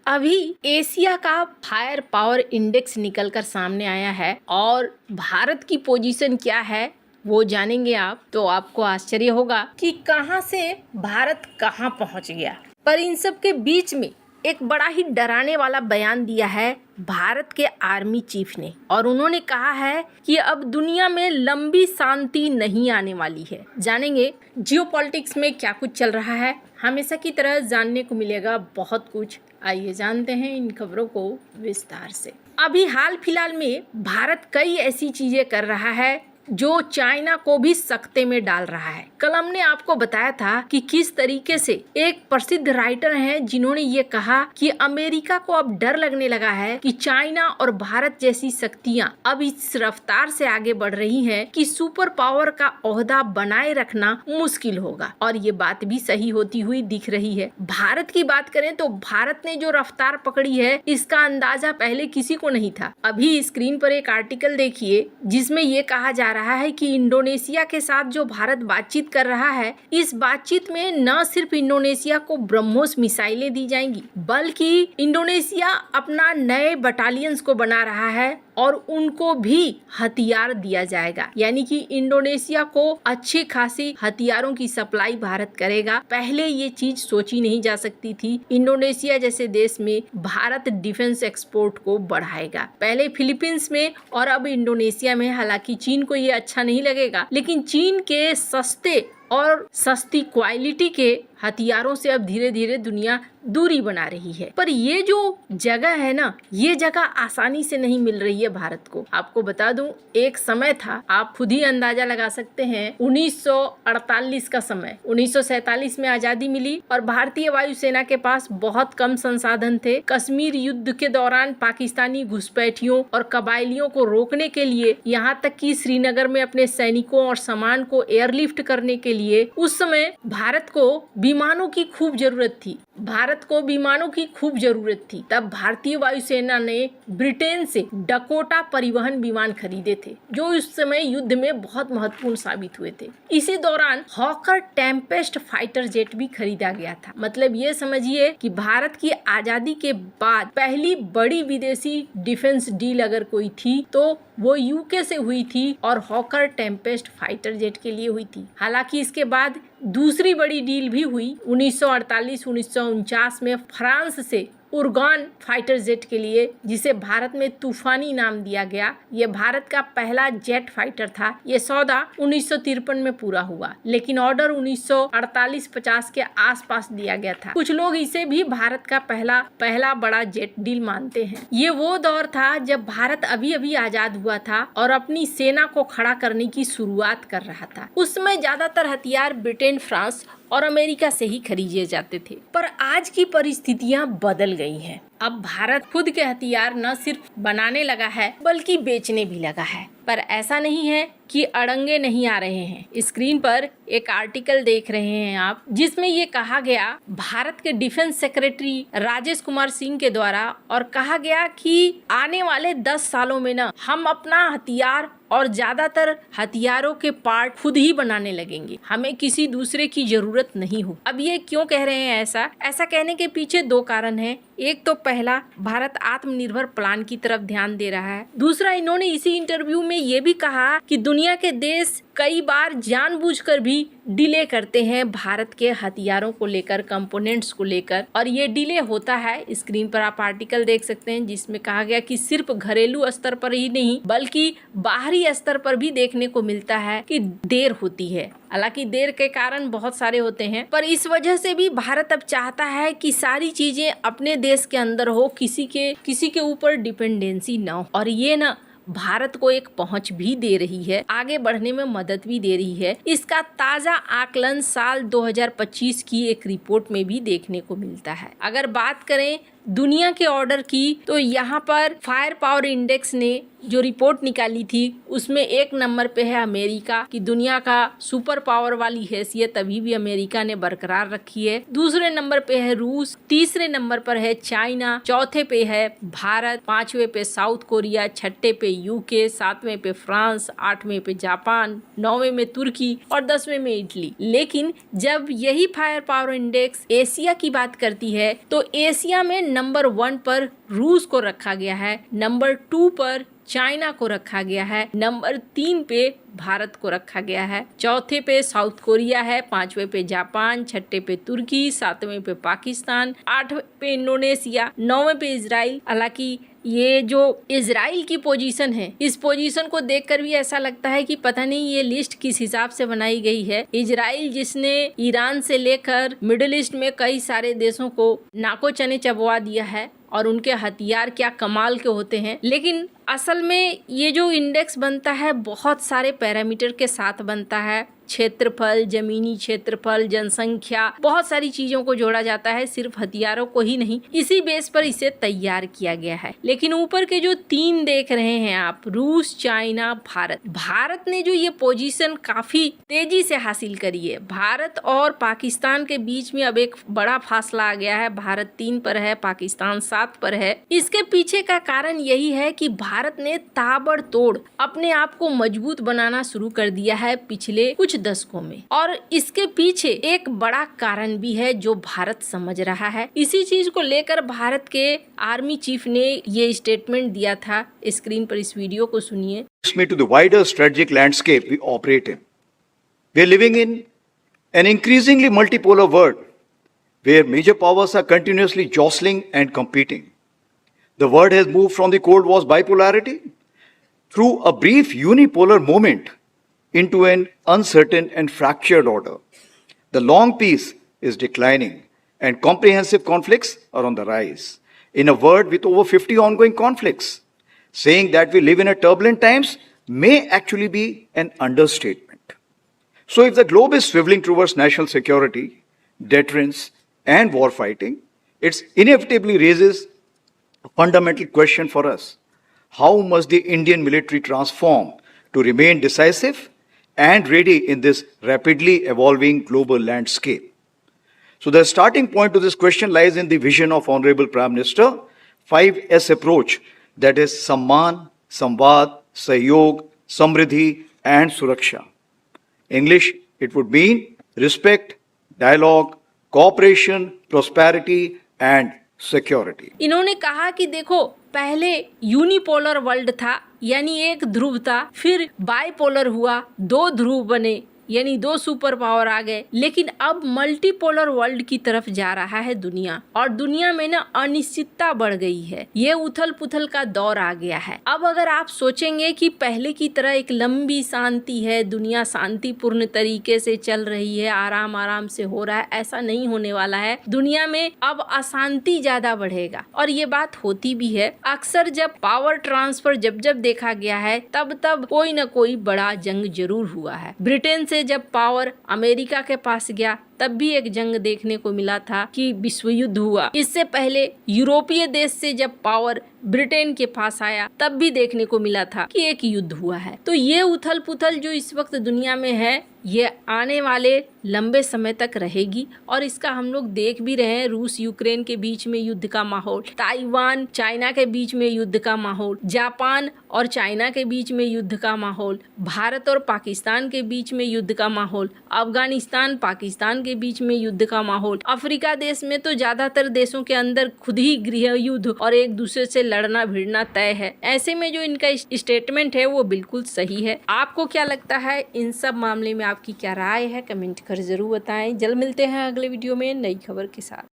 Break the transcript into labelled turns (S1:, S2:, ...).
S1: अभी एशिया का fire power index निकलकर सामने आया है और भारत की पोजीशन क्या है वो जानेंगे आप तो आपको आश्चर्य होगा कि कहां से भारत कहां पहुंच गया। पर इन सब के बीच में एक बड़ा ही डराने वाला बयान दिया है भारत के आर्मी चीफ ने और उन्होंने कहा है कि अब दुनिया में लंबी शांति नहीं आने वाली है। जानेंगे जियोपॉलिटिक्स में क्या कुछ चल रहा है। हमेशा की तरह जानने को मिलेगा बहुत कुछ। आइए जानते हैं इन खबरों को विस्तार से। अभी हाल फिलहाल में भारत कई ऐसी चीजें कर रहा है जो चाइना को भी सकते में डाल रहा है। कल हमने आपको बताया था कि किस तरीके से एक प्रसिद्ध राइटर हैं जिन्होंने ये कहा कि अमेरिका को अब डर लगने लगा है कि चाइना और भारत जैसी शक्तियां अब इस रफ्तार से आगे बढ़ रही हैं कि सुपर पावर का ओहदा बनाए रखना मुश्किल होगा। और ये बात भी सही होती हुई दिख रही है। भारत की बात करें तो भारत ने जो रफ्तार पकड़ी है इसका अंदाजा पहले किसी को नहीं था। अभी स्क्रीन पर एक आर्टिकल देखिए जिसमें ये कहा जा रहा है कि इंडोनेशिया के साथ जो भारत बातचीत कर रहा है, इस बातचीत में न सिर्फ इंडोनेशिया को ब्रह्मोस मिसाइलें दी जाएंगी बल्कि इंडोनेशिया अपना नए बटालियंस को बना रहा है और उनको भी हथियार दिया जाएगा। यानी कि इंडोनेशिया को अच्छी खासी हथियारों की सप्लाई भारत करेगा। पहले ये चीज सोची नहीं जा सकती थी। इंडोनेशिया जैसे देश में भारत डिफेंस एक्सपोर्ट को बढ़ाएगा। पहले फिलीपींस में और अब इंडोनेशिया में। हालांकि चीन को ये अच्छा नहीं लगेगा, लेकिन चीन के सस्ते और सस्ती क्वालिटी के हथियारों से अब धीरे धीरे दुनिया दूरी बना रही है। पर ये जो जगह है ना, ये जगह आसानी से नहीं मिल रही है भारत को। आपको बता दूं, एक समय था, आप खुद ही अंदाजा लगा सकते हैं, 1948 का समय। 1947 में आजादी मिली और भारतीय वायुसेना के पास बहुत कम संसाधन थे। कश्मीर युद्ध के दौरान पाकिस्तानी घुसपैठियों और कबायलियों को रोकने के लिए, यहाँ तक कि श्रीनगर में अपने सैनिकों और सामान को एयरलिफ्ट करने के लिए उस समय भारत को विमानों की खूब जरूरत थी। तब भारतीय वायुसेना ने ब्रिटेन से डकोटा परिवहन विमान खरीदे थे जो उस समय युद्ध में बहुत महत्वपूर्ण साबित हुए थे। इसी दौरान हॉकर टेम्पेस्ट फाइटर जेट भी खरीदा गया था। मतलब ये समझिए कि भारत की आजादी के बाद पहली बड़ी विदेशी डिफेंस डील अगर कोई थी तो वो यूके से हुई थी और हॉकर टेम्पेस्ट फाइटर जेट के लिए हुई थी। हालांकि इसके बाद दूसरी बड़ी डील भी हुई 1948-1949 में फ्रांस से उर्गान फाइटर जेट के लिए, जिसे भारत में तूफानी नाम दिया गया। ये भारत का पहला जेट फाइटर था। ये सौदा 1953 में पूरा हुआ, लेकिन ऑर्डर 1948-50 के आसपास दिया गया था। कुछ लोग इसे भी भारत का पहला बड़ा जेट डील मानते हैं। ये वो दौर था जब भारत अभी अभी आजाद हुआ था और अपनी सेना को खड़ा करने की शुरुआत कर रहा था। उस समय ज्यादातर हथियार ब्रिटेन, फ्रांस और अमेरिका से ही खरीदे जाते थे। पर आज की परिस्थितियां बदल गई हैं। अब भारत खुद के हथियार न सिर्फ बनाने लगा है बल्कि बेचने भी लगा है। पर ऐसा नहीं है कि अड़ंगे नहीं आ रहे हैं। स्क्रीन पर एक आर्टिकल देख रहे हैं आप, जिसमें ये कहा गया भारत के डिफेंस सेक्रेटरी राजेश कुमार सिंह के द्वारा, और कहा गया कि आने वाले 10 सालों में ना हम अपना हथियार और ज्यादातर हथियारों के पार्ट खुद ही बनाने लगेंगे। हमें किसी दूसरे की जरूरत नहीं हो। अब ये क्यों कह रहे हैं ऐसा कहने के पीछे 2 कारण हैं। एक तो पहला, भारत आत्मनिर्भर प्लान की तरफ ध्यान दे रहा है। दूसरा, इन्होंने इसी इंटरव्यू में ये भी कहा कि दुनिया के देश कई बार जानबूझकर भी डिले करते हैं भारत के हथियारों को लेकर, कंपोनेंट्स को लेकर, और ये डिले होता है। स्क्रीन पर आप आर्टिकल देख सकते हैं जिसमें कहा गया कि सिर्फ घरेलू स्तर पर ही नहीं बल्कि बाहरी स्तर पर भी देखने को मिलता है कि देर होती है। हालांकि देर के कारण बहुत सारे होते हैं, पर इस वजह से भी भारत अब चाहता है कि सारी चीजें अपने देश के अंदर हो, किसी के ऊपर डिपेंडेंसी ना हो। और ये ना भारत को एक पहुंच भी दे रही है, आगे बढ़ने में मदद भी दे रही है। इसका ताजा आकलन साल 2025 की एक रिपोर्ट में भी देखने को मिलता है। अगर बात करें दुनिया के ऑर्डर की, तो यहाँ पर फायर पावर इंडेक्स ने जो रिपोर्ट निकाली थी उसमें 1 नंबर पे है अमेरिका की। दुनिया का सुपर पावर वाली हैसियत अभी भी अमेरिका ने बरकरार रखी है। दूसरे नंबर पे है रूस, तीसरे नंबर पर है चाइना, चौथे पे है भारत, 5वें पे साउथ कोरिया, 6ठे पे यूके, 7वें पे फ्रांस, 8वें पे जापान, 9वें में तुर्की और 10वें में इटली। लेकिन जब यही फायर पावर इंडेक्स एशिया की बात करती है तो एशिया में नंबर 1 पर रूस को रखा गया है, नंबर 2 पर चाइना को रखा गया है, नंबर 3 पे भारत को रखा गया है, चौथे पे साउथ कोरिया है, 5वें पे जापान, 6ठे पे तुर्की, 7वें पे पाकिस्तान, 8वें पे इंडोनेशिया, 9वें पे इजराइल। हालांकि ये जो इजराइल की पोजीशन है, इस पोजीशन को देखकर भी ऐसा लगता है कि पता नहीं ये लिस्ट किस हिसाब से बनाई गई है। इजराइल जिसने ईरान से लेकर मिडिल ईस्ट में कई सारे देशों को नाको चने चबवा दिया है और उनके हथियार क्या कमाल के होते हैं, लेकिन असल में ये जो इंडेक्स बनता है बहुत सारे पैरामीटर के साथ बनता है। क्षेत्रफल, जमीनी क्षेत्रफल, जनसंख्या, बहुत सारी चीजों को जोड़ा जाता है, सिर्फ हथियारों को ही नहीं। इसी बेस पर इसे तैयार किया गया है। लेकिन ऊपर के जो 3 देख रहे हैं आप, रूस, चाइना, भारत ने जो ये पोजीशन काफी तेजी से हासिल करी है। भारत और पाकिस्तान के बीच में अब एक बड़ा फासला आ गया है। भारत 3 पर है, पाकिस्तान 7 पर है। इसके पीछे का कारण यही है कि भारत ने ताबड़तोड़ अपने आप को मजबूत बनाना शुरू कर दिया है पिछले कुछ दशकों में, और इसके पीछे एक बड़ा कारण भी है जो भारत समझ रहा है। इसी चीज को लेकर भारत के आर्मी चीफ ने ये स्टेटमेंट दिया था। स्क्रीन पर इस वीडियो को सुनिए।
S2: To the wider strategic landscape we operate in. We are living in an increasingly multipolar world where major powers are continuously jostling and competing. The world has moved from the Cold War's bipolarity through a brief unipolar moment into an uncertain and fractured order. The long peace is declining and comprehensive conflicts are on the rise. In a world with over 50 ongoing conflicts, saying that we live in a turbulent times may actually be an understatement. So if the globe is swiveling towards national security, deterrence, and war fighting, it inevitably raises a fundamental question for us. How must the Indian military transform to remain decisive and ready in this rapidly evolving global landscape? So the starting point to this question lies in the vision of Honorable Prime Minister, 5S approach, that is Samman, Samvad, Sahyog, Samriddhi and Suraksha. English, it would mean respect, dialogue, cooperation, prosperity and security.
S1: इन्होंने कहा कि देखो, पहले unipolar world था, यानी एक ध्रुव था, फिर बाइपोलर हुआ, 2 ध्रुव बने, यानी 2 सुपर पावर आ गए। लेकिन अब मल्टीपोलर वर्ल्ड की तरफ जा रहा है दुनिया, और दुनिया में ना अनिश्चितता बढ़ गई है। ये उथल पुथल का दौर आ गया है। अब अगर आप सोचेंगे कि पहले की तरह एक लंबी शांति है, दुनिया शांतिपूर्ण तरीके से चल रही है, आराम आराम से हो रहा है, ऐसा नहीं होने वाला है। दुनिया में अब अशांति ज्यादा बढ़ेगा, और ये बात होती भी है। अक्सर जब पावर ट्रांसफर जब देखा गया है, तब कोई न कोई बड़ा जंग जरूर हुआ है। ब्रिटेन से जब पावर अमेरिका के पास गया, तब भी एक जंग देखने को मिला था कि विश्व युद्ध हुआ। इससे पहले यूरोपीय देश से जब पावर ब्रिटेन के पास आया, तब भी देखने को मिला था कि एक युद्ध हुआ है। तो ये उथल पुथल जो इस वक्त दुनिया में है, ये आने वाले लंबे समय तक रहेगी, और इसका हम लोग देख भी रहे हैं। रूस यूक्रेन के बीच में युद्ध का माहौल, ताइवान चाइना के बीच में युद्ध का माहौल, जापान और चाइना के बीच में युद्ध का माहौल, भारत और पाकिस्तान के बीच में युद्ध का माहौल, अफगानिस्तान पाकिस्तान के बीच में युद्ध का माहौल, अफ्रीका देश में तो ज्यादातर देशों के अंदर खुद ही गृह युद्ध और एक दूसरे से लड़ना भिड़ना तय है। ऐसे में जो इनका स्टेटमेंट है वो बिल्कुल सही है। आपको क्या लगता है इन सब मामले में, आपकी क्या राय है, कमेंट कर जरूर बताएं। जल्द मिलते हैं अगले वीडियो में नई खबर के साथ।